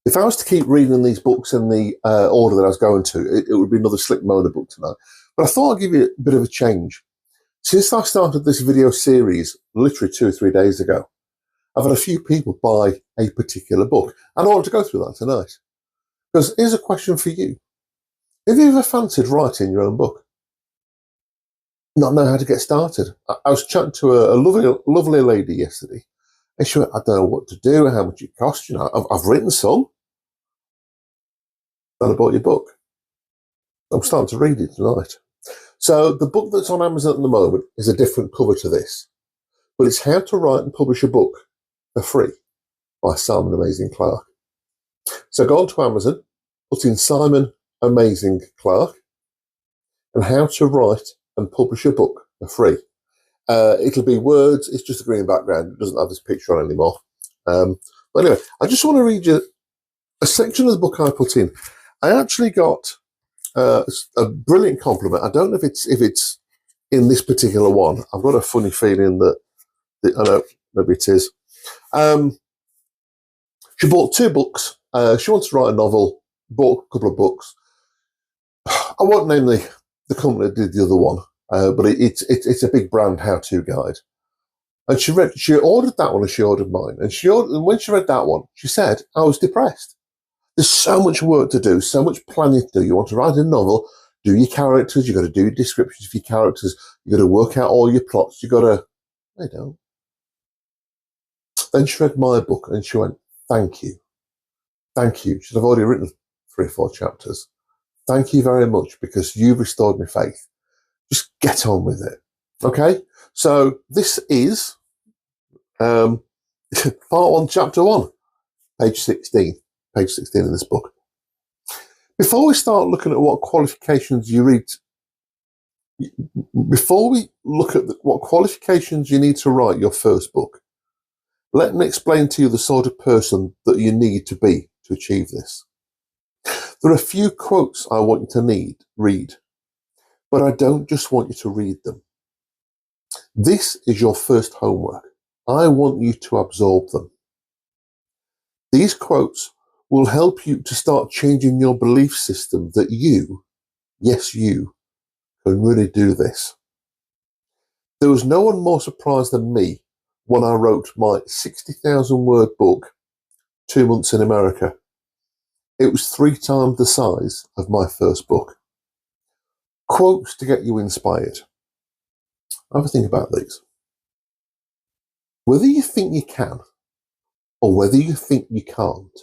If I was to keep reading these books in the order that I was going to, it would be another Slick Mona book tonight. But I thought I'd give you a bit of a change. Since I started this video series literally 2 or 3 days ago, I've had a few people buy a particular book. And I want to go through that tonight. Because here's a question for you. Have you ever fancied writing your own book? Not know how to get started? I was chatting to a lovely lady yesterday. And she went, I don't know what to do, how much it costs. You know, I've written some. Then I bought your book. I'm starting to read it tonight. So the book that's on Amazon at the moment is a different cover to this. But it's How to Write and Publish a Book for Free by Simon Amazing Clarke. So go on to Amazon, put in Simon Amazing Clarke and How to Write and Publish a Book for Free. It'll be words, it's just a green background, it doesn't have this picture on anymore. But anyway, I just want to read you a section of the book I put in. I actually got a brilliant compliment. I don't know if it's in this particular one. I've got a funny feeling that I know, maybe it is. She bought 2 books. She wants to write a novel, bought a couple of books. I won't name the company that did the other one, but it's a big brand how-to guide. And she ordered that one and she ordered mine. And when she read that one, she said, I was depressed. There's so much work to do, so much planning to do. You want to write a novel, do your characters, you've got to do descriptions for your characters, you've got to work out all your plots, you've got to... They don't. Then she read my book and she went, thank you. Thank you. She said, I've already written 3 or 4 chapters. Thank you very much because you've restored my faith. Just get on with it. Okay? So this is part 1, chapter 1, page 16. Page 16 in this book. Before we start looking at what qualifications you read, before we look at what qualifications you need to write your first book, let me explain to you the sort of person that you need to be to achieve this. There are a few quotes I want you to read, but I don't just want you to read them. This is your first homework. I want you to absorb them. These quotes will help you to start changing your belief system that you, yes you, can really do this. There was no one more surprised than me when I wrote my 60,000 word book, 2 months in America. It was 3 times the size of my first book. Quotes to get you inspired. Have a think about these. Whether you think you can or whether you think you can't,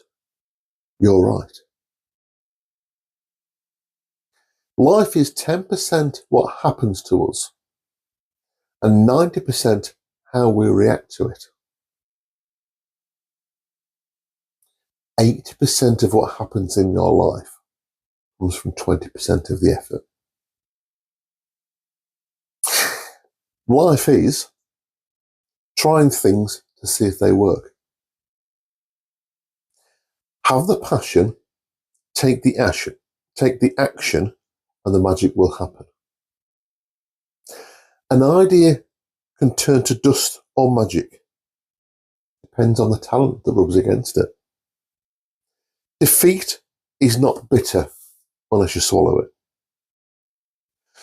you're right. Life is 10% what happens to us and 90% how we react to it. 80% of what happens in your life comes from 20% of the effort. Life is trying things to see if they work. Have the passion, take the action, and the magic will happen. An idea can turn to dust or magic. Depends on the talent that rubs against it. Defeat is not bitter unless you swallow it.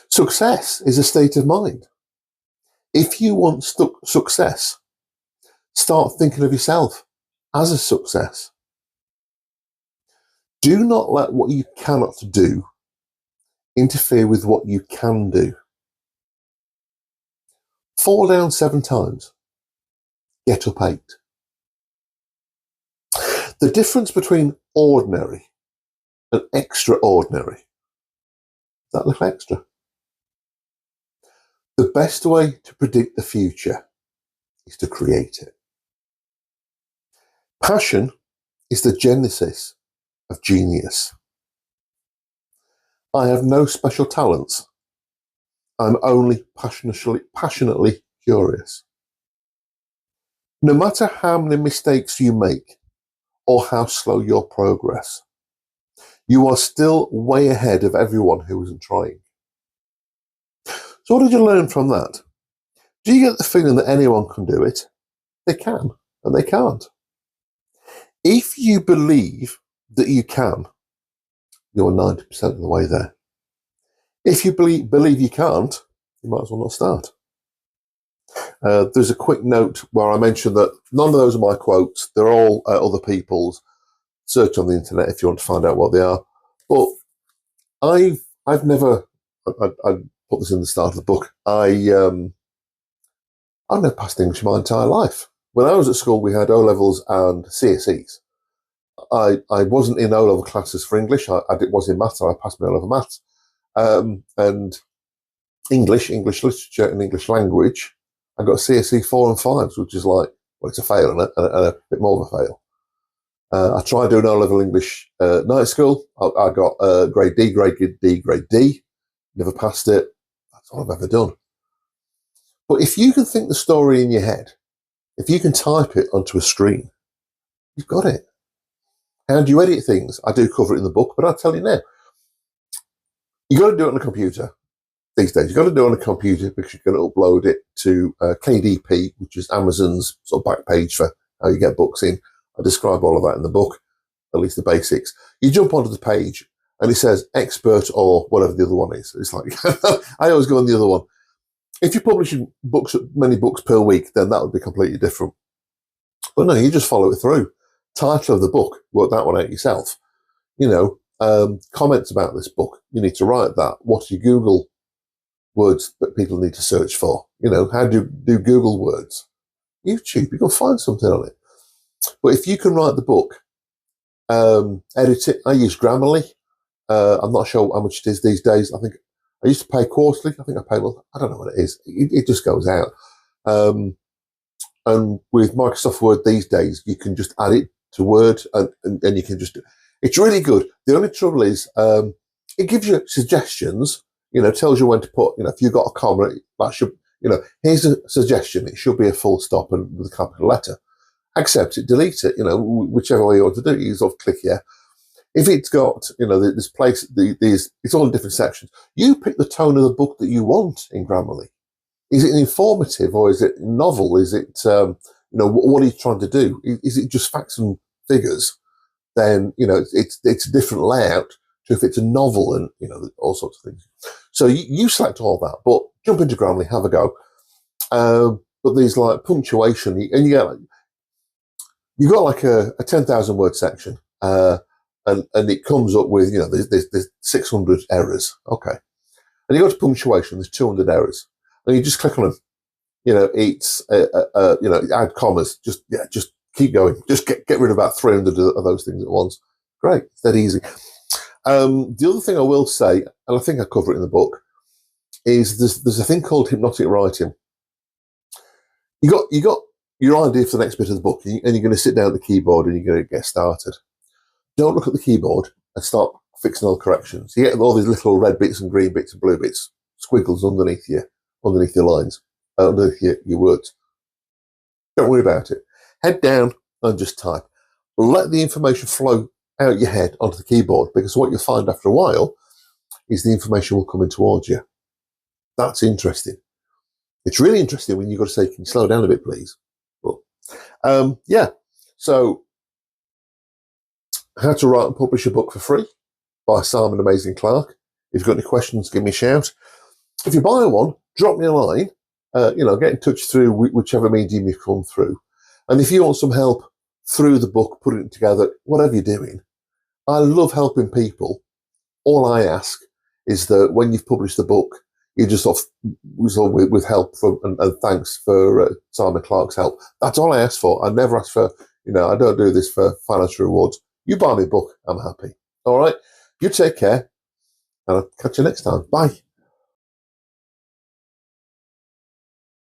Success is a state of mind. If you want success, start thinking of yourself as a success. Do not let what you cannot do interfere with what you can do. Fall down 7 times. Get up 8. The difference between ordinary and extraordinary. That little extra. The best way to predict the future is to create it. Passion is the genesis of genius. I have no special talents. I'm only passionately curious. No matter how many mistakes you make or how slow your progress, you are still way ahead of everyone who isn't trying. So what did you learn from that? Do you get the feeling that anyone can do it? They can, and they can't. If you believe that you can, you're 90% of the way there. If you believe you can't, you might as well not start. There's a quick note where I mentioned that none of those are my quotes. They're all other people's. Search on the internet if you want to find out what they are. But I've never, I put this in the start of the book, I've never passed English my entire life. When I was at school, we had O-levels and CSEs. I wasn't in O-level classes for English. I was in maths, I passed my O-level maths. And English literature and English language, I got CSE 4 and 5s, which is like, well, it's a fail and a bit more of a fail. I tried doing O-level English night school. I got grade D, grade D. Never passed it. That's all I've ever done. But if you can think the story in your head, if you can type it onto a screen, you've got it. How do you edit things? I do cover it in the book, but I'll tell you now. You've got to do it on a computer these days. You've got to do it on a computer because you're going to upload it to KDP, which is Amazon's sort of back page for how you get books in. I describe all of that in the book, at least the basics. You jump onto the page and it says expert or whatever the other one is. It's like, I always go on the other one. If you're publishing books, many books per week, then that would be completely different. But no, you just follow it through. Title of the book, work that one out yourself. Comments about this book, you need to write that. What are your Google words that people need to search for? How do you do Google words? YouTube, you can find something on it. But if you can write the book, edit it, I use Grammarly. I'm not sure how much it is these days. I think I used to pay quarterly. I think I pay, well, I don't know what it is. It just goes out. And with Microsoft Word these days, you can just add it to Word and you can just, it's really good. The only trouble is, it gives you suggestions, tells you when to put, if you've got a comma, that should, here's a suggestion. It should be a full stop and with a capital letter. Accept it, delete it, whichever way you want to do it. You sort of click here. If it's got, this place, it's all in different sections. You pick the tone of the book that you want in Grammarly. Is it informative or is it novel? Is it, what are you trying to do? Is it just facts and figures? Then, it's a different layout to if it's a novel and, all sorts of things. So you select all that, but jump into Grammarly, have a go. But there's like punctuation and you get like, you've got like a 10,000 word section, and it comes up with, there's 600 errors. Okay. And you go to punctuation, there's 200 errors. And you just click on them. It's, add commas, just keep going. Just get rid of about 300 of those things at once. Great. It's that easy. The other thing I will say, and I think I cover it in the book, is there's a thing called hypnotic writing. You got your idea for the next bit of the book, and you're going to sit down at the keyboard and you're going to get started. Don't look at the keyboard and start fixing all the corrections. You get all these little red bits and green bits and blue bits, squiggles underneath your lines, underneath your words. Don't worry about it. Head down and just type. Let the information flow out your head onto the keyboard, because what you'll find after a while is the information will come in towards you. That's interesting. It's really interesting when you've got to say, can you slow down a bit, please? So How to Write and Publish a Book for Free by Simon Amazing Clark. If you've got any questions, give me a shout. If you buy one, drop me a line, get in touch through whichever medium you've come through. And if you want some help through the book, putting it together, whatever you're doing, I love helping people. All I ask is that when you've published the book, you just sort of with help from, and thanks for Simon Clark's help. That's all I ask for. I never ask for, I don't do this for financial rewards. You buy me a book, I'm happy. All right. You take care, and I'll catch you next time. Bye.